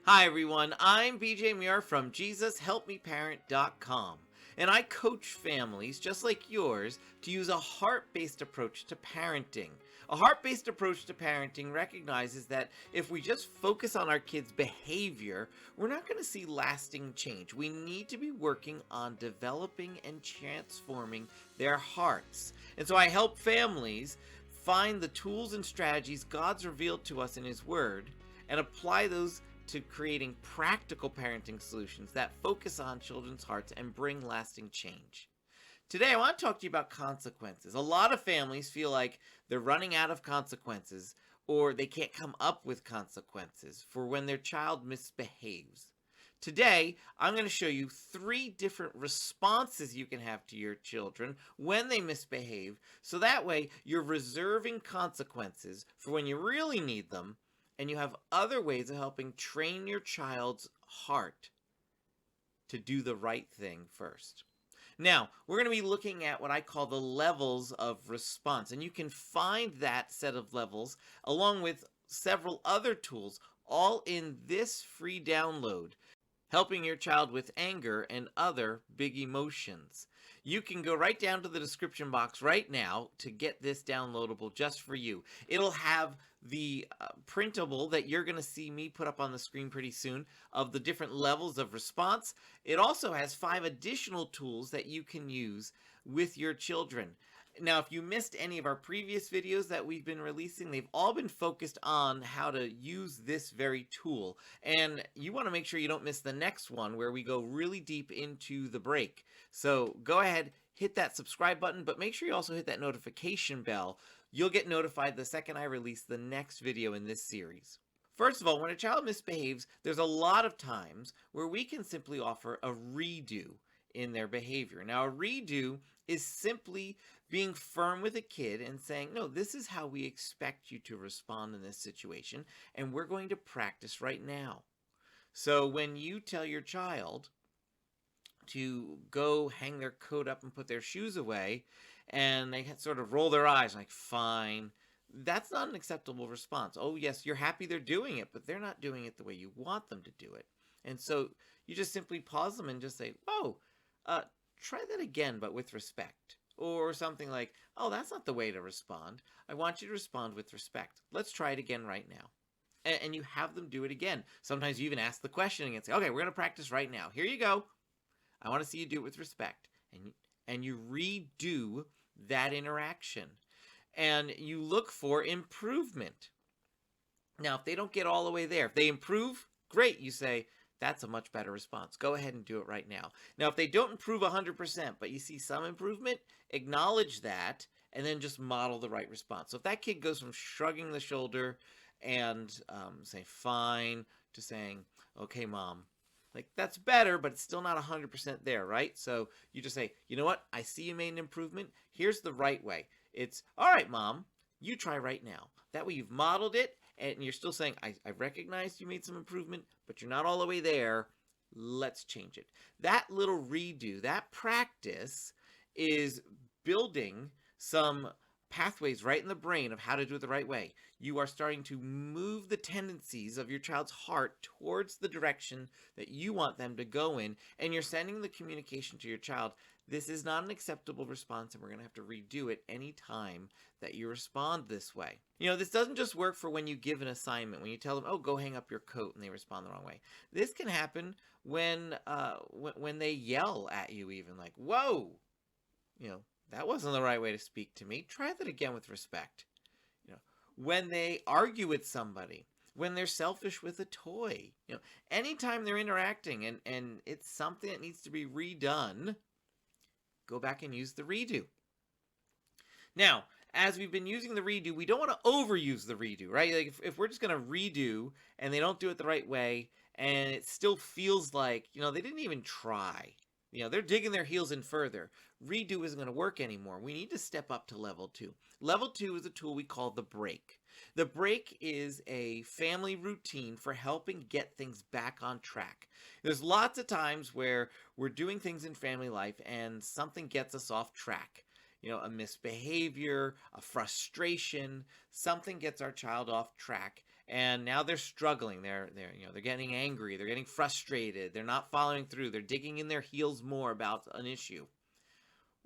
Hi everyone, I'm BJ Muir from JesusHelpMeParent.com, and I coach families just like yours to use a heart-based approach to parenting. A heart-based approach to parenting recognizes that if we just focus on our kids' behavior, we're not going to see lasting change. We need to be working on developing and transforming their hearts. And so I help families find the tools and strategies God's revealed to us in His Word and apply those to creating practical parenting solutions that focus on children's hearts and bring lasting change. Today, I want to talk to you about consequences. A lot of families feel like they're running out of consequences or they can't come up with consequences for when their child misbehaves. Today, I'm going to show you 3 different responses you can have to your children when they misbehave, so that way you're reserving consequences for when you really need them, and you have other ways of helping train your child's heart to do the right thing first. Now, we're going to be looking at what I call the levels of response, and you can find that set of levels along with several other tools all in this free download, helping your child with anger and other big emotions. You can go right down to the description box right now to get this downloadable just for you. It'll have the printable that you're going to see me put up on the screen pretty soon of the different levels of response. It also has 5 additional tools that you can use with your children. Now, if you missed any of our previous videos that we've been releasing, they've all been focused on how to use this very tool. And you want to make sure you don't miss the next one where we go really deep into the break. So go ahead, hit that subscribe button, but make sure you also hit that notification bell. You'll get notified the second I release the next video in this series. First of all, when a child misbehaves, there's a lot of times where we can simply offer a redo in their behavior. Now, a redo is simply being firm with a kid and saying, no, this is how we expect you to respond in this situation, and we're going to practice right now. So when you tell your child to go hang their coat up and put their shoes away, and they sort of roll their eyes like, fine, that's not an acceptable response. Oh, yes, you're happy they're doing it, but they're not doing it the way you want them to do it. And so you just simply pause them and just say, whoa, try that again, but with respect. Or something like, oh, that's not the way to respond. I want you to respond with respect. Let's try it again right now. And you have them do it again. Sometimes you even ask the question and say, okay, we're going to practice right now. Here you go. I want to see you do it with respect. And you redo that interaction. And you look for improvement. Now, if they don't get all the way there, if they improve, great. You say, that's a much better response. Go ahead and do it right now. Now, if they don't improve 100%, but you see some improvement, acknowledge that and then just model the right response. So if that kid goes from shrugging the shoulder and saying, fine, to saying, okay, mom, like that's better, but it's still not 100% there, right? So you just say, you know what? I see you made an improvement. Here's the right way. It's, all right, mom, you try right now. That way you've modeled it, and you're still saying, I recognize you made some improvement, but you're not all the way there. Let's change it. That little redo, that practice is building some pathways right in the brain of how to do it the right way. You are starting to move the tendencies of your child's heart towards the direction that you want them to go in, and you're sending the communication to your child. This is not an acceptable response, and we're going to have to redo it any time that you respond this way. You know, this doesn't just work for when you give an assignment, when you tell them, oh, go hang up your coat, and they respond the wrong way. This can happen when they yell at you even, like, whoa, you know, that wasn't the right way to speak to me. Try that again with respect. You know, when they argue with somebody, when they're selfish with a toy, you know, anytime they're interacting and it's something that needs to be redone, go back and use the redo. Now, as we've been using the redo, we don't want to overuse the redo, right? Like if we're just going to redo and they don't do it the right way and it still feels like, you know, they didn't even try. You know, they're digging their heels in further. Redo isn't going to work anymore. We need to step up to level 2. Level 2 is a tool we call the break. The break is a family routine for helping get things back on track. There's lots of times where we're doing things in family life and something gets us off track. You know, a misbehavior, a frustration, something gets our child off track. and now they're struggling. They're getting angry. They're getting frustrated. They're not following through. They're digging in their heels more about an issue.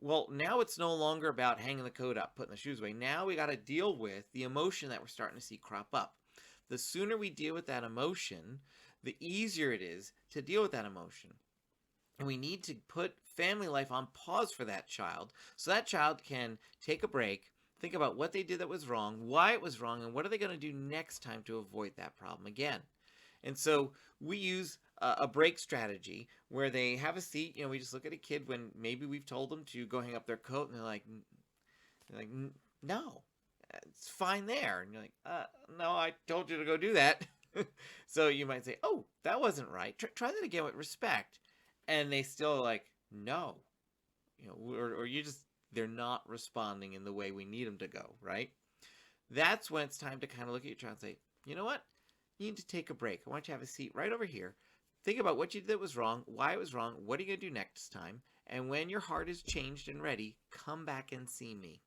Well, now it's no longer about hanging the coat up, putting the shoes away. Now we got to deal with the emotion that we're starting to see crop up. The sooner we deal with that emotion, the easier it is to deal with that emotion. And we need to put family life on pause for that child so that child can take a break, think about what they did that was wrong, why it was wrong, and what are they going to do next time to avoid that problem again. And so we use a break strategy where they have a seat. We just look at a kid when maybe we've told them to go hang up their coat, and they're like, no, it's fine there. And you're like, no, I told you to go do that. So you might say, oh, that wasn't right. Try that again with respect. And they still like, no, or they're not responding in the way we need them to go, right? That's when it's time to kind of look at your child and say, you know what? You need to take a break. I want you to have a seat right over here. Think about what you did that was wrong, why it was wrong, what are you going to do next time? And when your heart is changed and ready, come back and see me.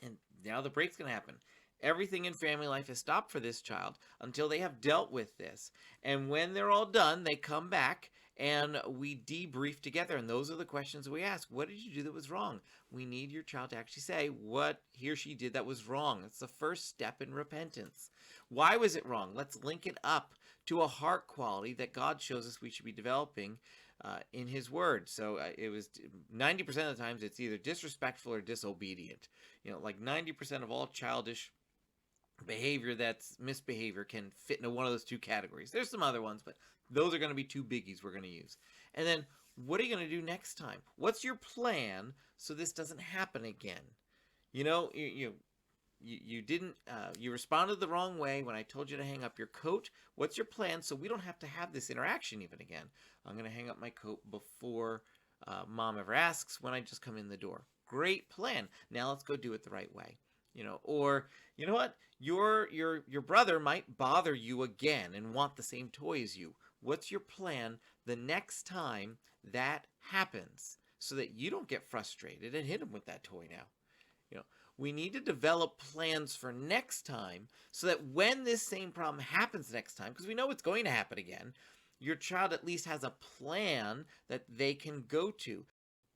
And now the break's going to happen. Everything in family life is stopped for this child until they have dealt with this. And when they're all done, they come back and we debrief together. And those are the questions we ask. What did you do that was wrong? We need your child to actually say what he or she did that was wrong. It's the first step in repentance. Why was it wrong? Let's link it up to a heart quality that God shows us we should be developing in his word. So it was 90% of the times it's either disrespectful or disobedient. Like 90% of all childish behavior that's misbehavior can fit into one of those two categories. There's some other ones, but those are going to be two biggies we're going to use. And then what are you going to do next time? What's your plan so this doesn't happen again? You didn't you responded the wrong way when I told you to hang up your coat. What's your plan so we don't have to have this interaction even again? I'm going to hang up my coat before mom ever asks, when I just come in the door. Great plan. Now let's go do it the right way. Or you know what? Your brother might bother you again and want the same toy as you. What's your plan the next time that happens so that you don't get frustrated and hit him with that toy now? We need to develop plans for next time so that when this same problem happens next time, because we know it's going to happen again, your child at least has a plan that they can go to.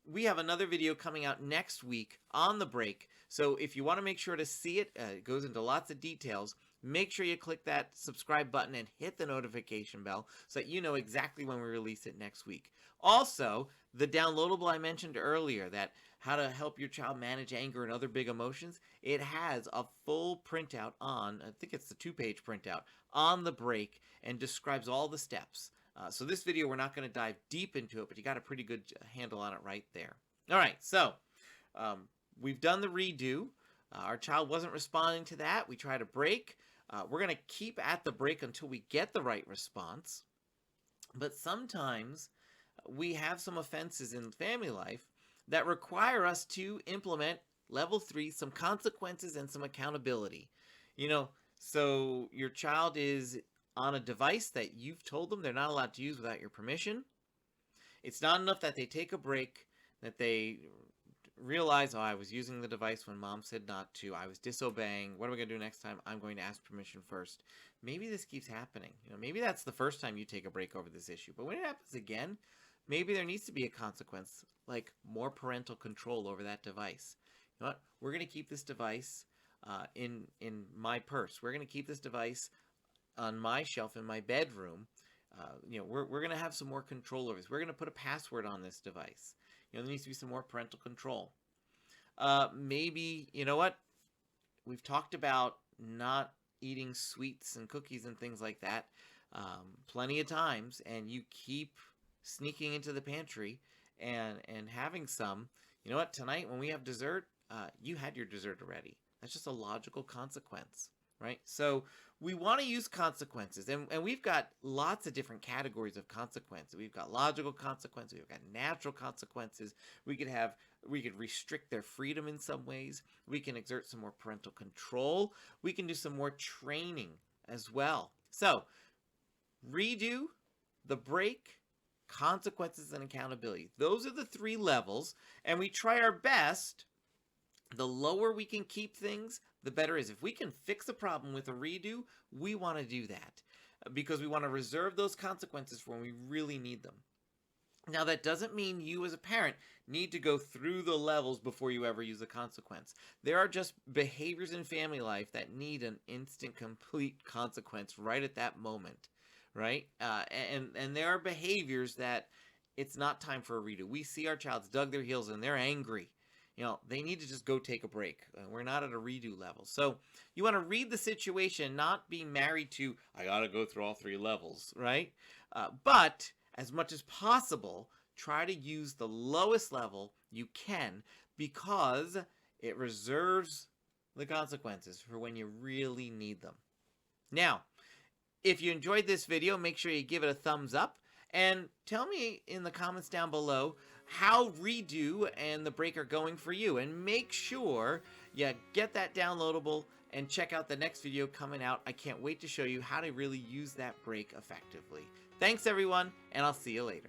We have another video coming out next week on the break. So if you want to make sure to see it, it goes into lots of details. Make sure you click that subscribe button and hit the notification bell so that you know exactly when we release it next week. Also, the downloadable I mentioned earlier, that how to help your child manage anger and other big emotions, it has a full printout on, I think it's the 2-page printout, on the break and describes all the steps. So this video, we're not going to dive deep into it, but you got a pretty good handle on it right there. All right, so we've done the redo. Our child wasn't responding to that. We tried a break. We're going to keep at the break until we get the right response. But sometimes we have some offenses in family life that require us to implement level 3, some consequences and some accountability. So your child is on a device that you've told them they're not allowed to use without your permission. It's not enough that they take a break, that they realize, oh, I was using the device when mom said not to. I was disobeying. What are we going to do next time? I'm going to ask permission first. Maybe this keeps happening. Maybe that's the first time you take a break over this issue. But when it happens again, maybe there needs to be a consequence, like more parental control over that device. You know what? We're going to keep this device in my purse. We're going to keep this device on my shelf in my bedroom. We're going to have some more control over this. We're going to put a password on this device. There needs to be some more parental control. Maybe, we've talked about not eating sweets and cookies and things like that plenty of times, and you keep sneaking into the pantry and having some. You know what? Tonight when we have dessert, you had your dessert already. That's just a logical consequence, right? So we want to use consequences, and we've got lots of different categories of consequences. We've got logical consequences. We've got natural consequences. We could restrict their freedom in some ways. We can exert some more parental control. We can do some more training as well. So redo, the break, consequences, and accountability. Those are the 3 levels, and we try our best The lower we can keep things, the better it is. If we can fix a problem with a redo, we want to do that because we want to reserve those consequences for when we really need them. Now, that doesn't mean you as a parent need to go through the levels before you ever use a consequence. There are just behaviors in family life that need an instant, complete consequence right at that moment, right? And there are behaviors that it's not time for a redo. We see our child's dug their heels and they're angry. They need to just go take a break. We're not at a redo level. So you want to read the situation, not be married to, I got to go through all 3 levels, right? But as much as possible, try to use the lowest level you can because it reserves the consequences for when you really need them. Now, if you enjoyed this video, make sure you give it a thumbs up and tell me in the comments down below how redo and the break are going for you, and make sure you get that downloadable and check out the next video coming out. I can't wait to show you how to really use that break effectively. Thanks everyone, and I'll see you later.